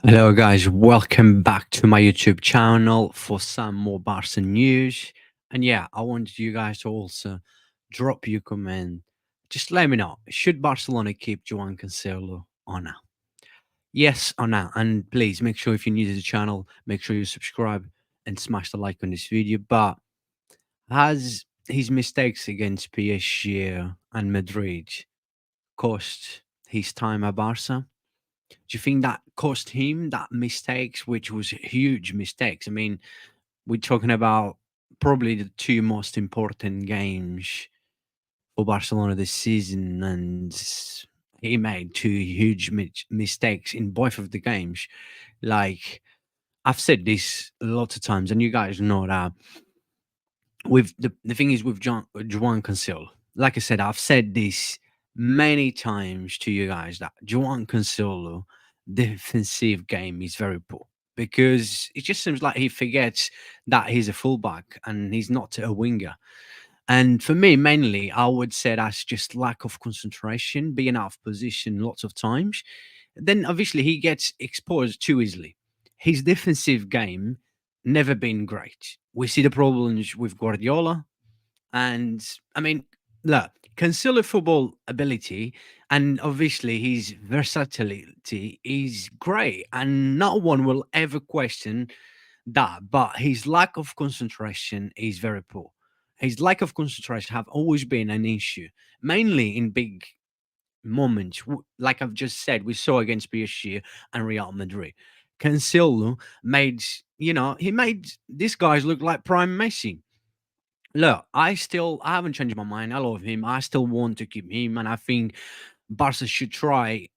Hello, guys. Welcome back to my YouTube channel for some more Barca news. And yeah, I want you guys to also drop your comment. Just let me know, should Barcelona keep João Cancelo or not? Yes or no? And please make sure if you're new to the channel, make sure you subscribe and smash the like on this video. But has his mistakes against PSG and Madrid cost his time at Barca? Do you think that cost him that mistakes, which was huge mistakes? I mean, we're talking about probably the two most important games for Barcelona this season, and he made two huge mistakes in both of the games. Like I've said this lots of times, and you guys know that with the thing is with Juan Cancelo. Like I said, I've said this many times to you guys that Juan Cancelo defensive game is very poor because it just seems like he forgets that he's a fullback and he's not a winger. And for me, mainly, I would say that's just lack of concentration, being out of position lots of times. Then obviously he gets exposed too easily. His defensive game never been great. We see the problems with Guardiola, and I mean, look, Cancelo football ability and obviously his versatility is great, and no one will ever question that. But his lack of concentration is very poor. His lack of concentration have always been an issue, mainly in big moments. Like I've just said, we saw against PSG and Real Madrid. Cancelo made, he made these guys look like prime Messi. Look, I haven't changed my mind. I love him. I still want to keep him, and I think Barca should try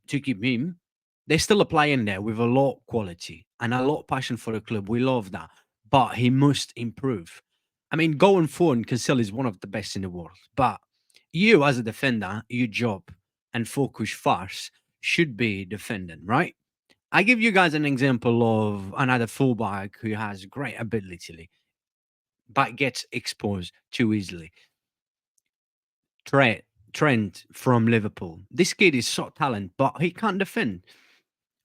to keep him. There's still a player in there with a lot of quality and a lot of passion for the club. We love that, but he must improve. I mean, going forward, Cancelo is one of the best in the world. But you, as a defender, your job and focus first should be defending, right? I give you guys an example of another fullback who has great ability but gets exposed too easily. Trent, Trent from Liverpool. This kid is so talent, but he can't defend.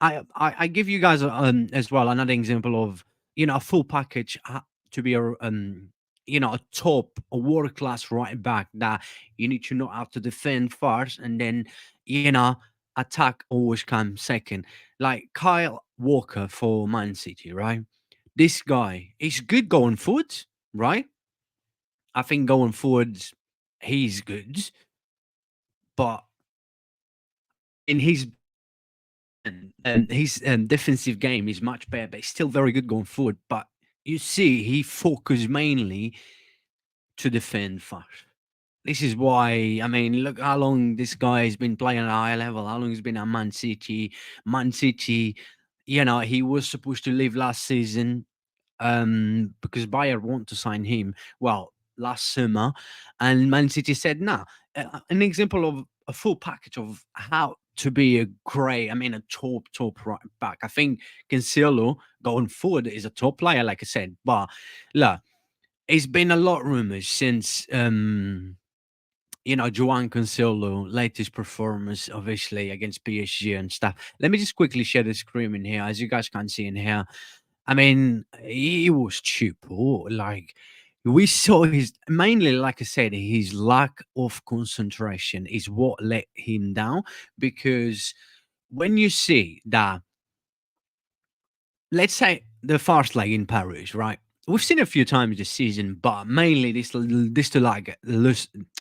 I give you guys as well another example of a full package to be a top a world class right back that you need to know how to defend first and then attack always comes second. Like Kyle Walker for Man City, right? This guy is good going forward, right? I think going forward, he's good, but in his defensive game is much better, but he's still very good going forward. But you see, he focused mainly to defend first. This is why, I mean, look how long this guy has been playing at a high level, how long he's been at Man City. Man City, he was supposed to leave last season because Bayern want to sign him. Well, last summer, and Man City said no. An example of a full package of how to be a great, I mean, a top right back. I think Cancelo going forward is a top player, like I said. But look, it's been a lot of rumors since Joan Cancelo latest performance, obviously against PSG and stuff. Let me just quickly share the screen in here, as you guys can see in here. I mean, he was too poor. Like we saw his mainly, like I said, his lack of concentration is what let him down. Because when you see that, let's say the first leg in Paris, right? We've seen a few times this season, but mainly this two like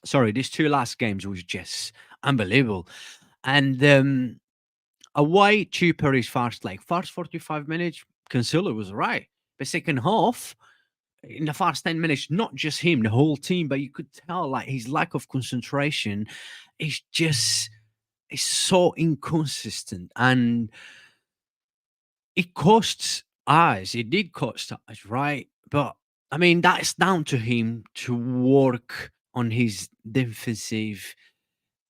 sorry, these two last games was just unbelievable. And away to Paris first leg, first 45 minutes, Cancelo was right. The second half, in the first 10 minutes, not just him, the whole team, but you could tell like his lack of concentration is just is so inconsistent. And it costs us. It did cost us, right? But I mean, that's down to him to work on his defensive,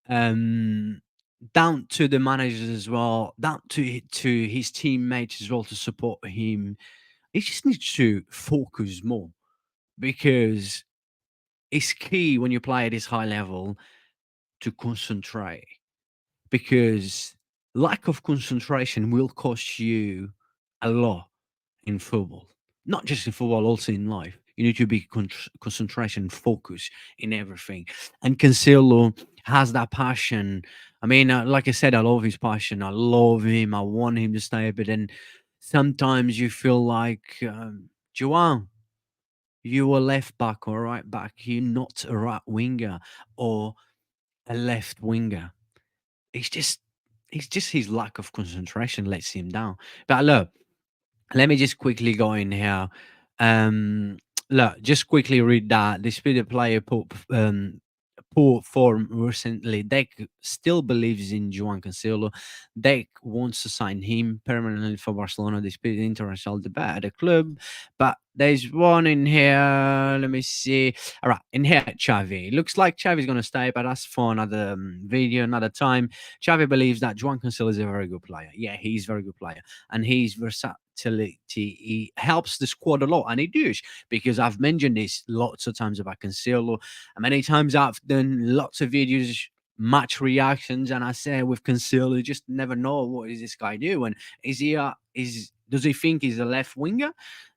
um, down to the managers as well, down to his teammates as well to support him. He just needs to focus more because it's key when you play at this high level to concentrate because lack of concentration will cost you a lot in football. Not just in football, also in life. You need to be concentration, focus in everything. And Cancelo has that passion. I mean, like I said, I love his passion. I love him. I want him to stay. But then sometimes you feel like, João, you a left back or right back. You're not a right winger or a left winger. It's just, it's just his lack of concentration lets him down. But look, let me just quickly go in here. Um, Look, just quickly read that. Despite the player poor form recently, Deck still believes in João Cancelo. Deck wants to sign him permanently for Barcelona despite the international debate at the club. But there's one in here. Let me see. All right, in here, Xavi. Looks like Xavi's going to stay, but that's for another video, another time. Xavi believes that João Cancelo is a very good player. Yeah, he's a very good player. And his versatility, he helps the squad a lot. And he does, because I've mentioned this lots of times about Cancelo. And many times I've done lots of videos, match reactions, and I say with Cancelo, you just never know what is this guy doing. Is he does he think he's a left winger?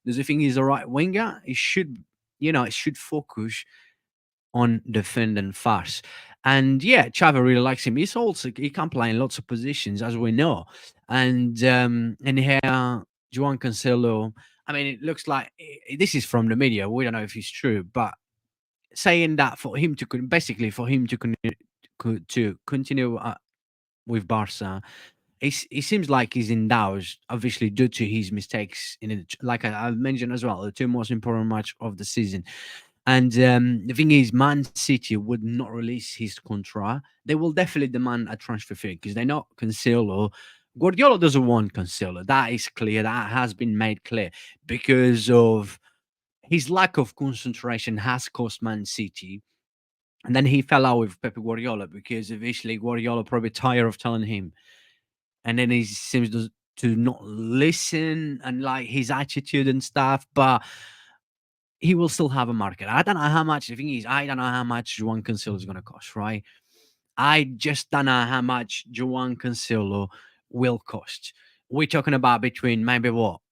Does he think he's a right winger? He should, it should focus on defending fast. And yeah, Chava really likes him. He can play in lots of positions, as we know. And here, João Cancelo. I mean, it looks like this is from the media. We don't know if it's true, but saying that for him to basically for him to to continue with Barca, it seems like he's in doubt, obviously due to his mistakes in it. Like I've mentioned as well, the two most important match of the season. And the thing is, Man City would not release his contract. They will definitely demand a transfer fee because they know Cancelo. Guardiola doesn't want Cancelo. That is clear. That has been made clear because of his lack of concentration has cost Man City. And then he fell out with Pep Guardiola because eventually Guardiola probably tired of telling him. And then he seems to not listen and like his attitude and stuff. But he will still have a market. I don't know how much. The thing is, I don't know how much Juan Cancelo is going to cost, right? I just don't know how much Juan Cancelo will cost. We're talking about between maybe what?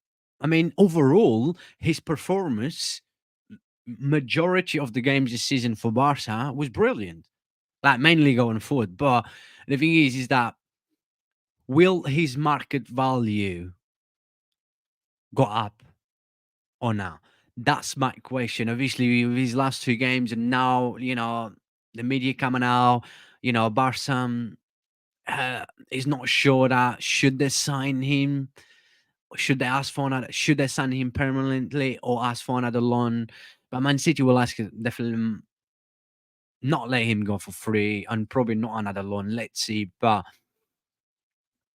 I mean, overall, his performance, majority of the games this season for Barca was brilliant. Like mainly going forward. But the thing is that will his market value go up or now? That's my question. Obviously, with his last two games, and now the media coming out. Barca is not sure that should they sign him, should they ask for another, should they sign him permanently or ask for another loan. But Man City will ask definitely not let him go for free and probably not another loan. Let's see, but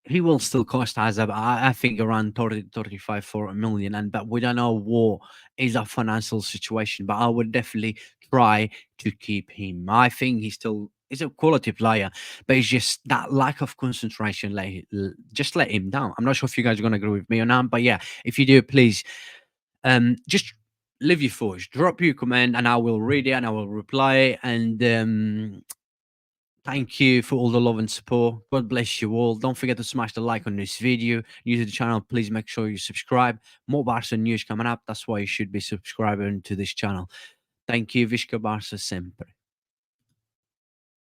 he will still cost us about, I think around 30, 35, 40 million. And but we don't know what is our financial situation. But I would definitely try to keep him. I think he still is a quality player, but it's just that lack of concentration. Just let him down. I'm not sure if you guys are gonna agree with me or not, but yeah, if you do, please just leave your thoughts, drop your comment, and I will read it and I will reply. And thank you for all the love and support. God bless you all. Don't forget to smash the like on this video. New to the channel, please make sure you subscribe. More Barca news coming up. That's why you should be subscribing to this channel. Thank you. Visca Barca sempre.